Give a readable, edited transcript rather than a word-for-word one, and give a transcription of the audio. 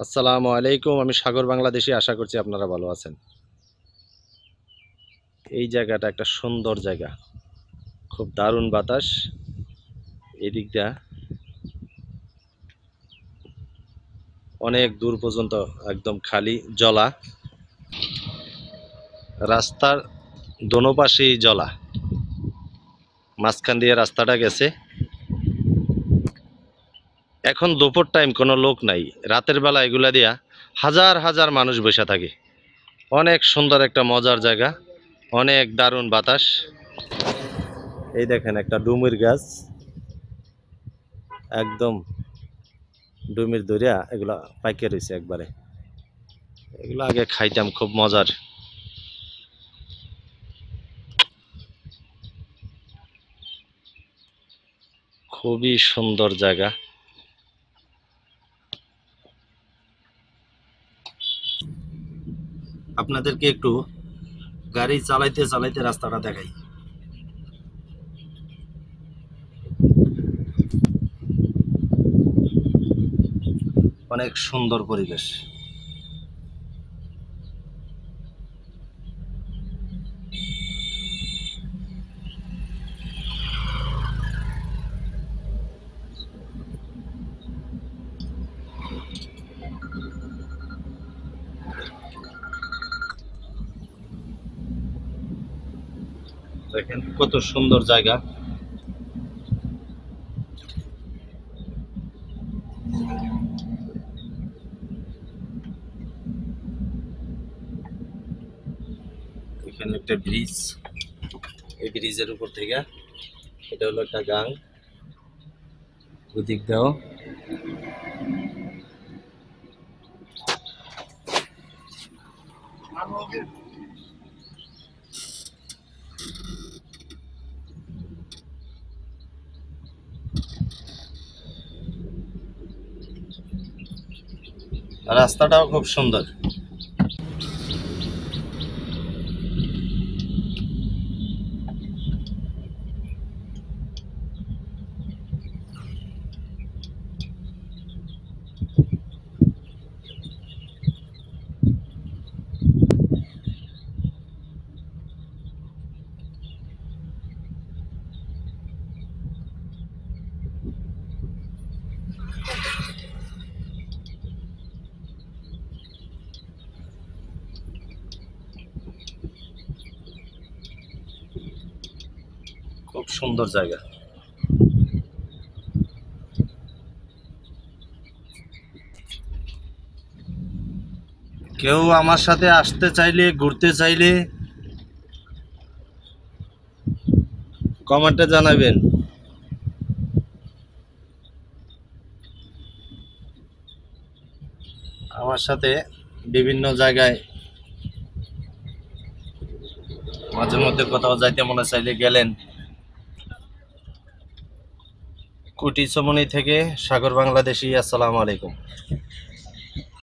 আসসালামু আলাইকুম। আমি সাগর বাংলাদেশী। আশা করছি আপনারা ভালো আছেন। এই জায়গাটা একটা সুন্দর জায়গা, খুব দারুণ বাতাস। এদিক দিয়া অনেক দূর পর্যন্ত একদম খালি জলা, রাস্তার দোনো পাশেই জলা, মাঝখান দিয়ে রাস্তাটা গেছে। এখন দুপুর টাইম, কোনো লোক নাই। রাতের বেলা এগুলা দিয়া হাজার হাজার মানুষ বসে থাকে। অনেক সুন্দর একটা মজার জায়গা, অনেক দারুণ বাতাস। এই দেখেন একটা ডুমুর গাছ, একদম ডুমির দরিয়া এগুলা পাইকে রয়েছে একবারে। এগুলো আগে খাইতাম, খুব মজার। খুবই সুন্দর জায়গা। আপনাদেরকে একটু গাড়ি চালাইতে চালাইতে রাস্তাটা দেখাই। অনেক সুন্দর পরিবেশ। দেখেন কত সুন্দর জায়গা। এখানে একটা ব্রিজ, এই ব্রিজের উপর থেকে এটা হলো একটা গাং। ওদিক দাও রাস্তাটাও খুব সুন্দর। খুব সুন্দর জায়গা। কেউ আমার সাথে আসতে চাইলে, ঘুরতে চাইলে কমেন্টে জানাবেন। আমার সাথে বিভিন্ন জায়গায় মাঝে মধ্যে কোথাও যাইতে মনে চাইলে গেলেন। কুটি চমনি থেকে সাগর বাংলাদেশী। আসসালামু আলাইকুম।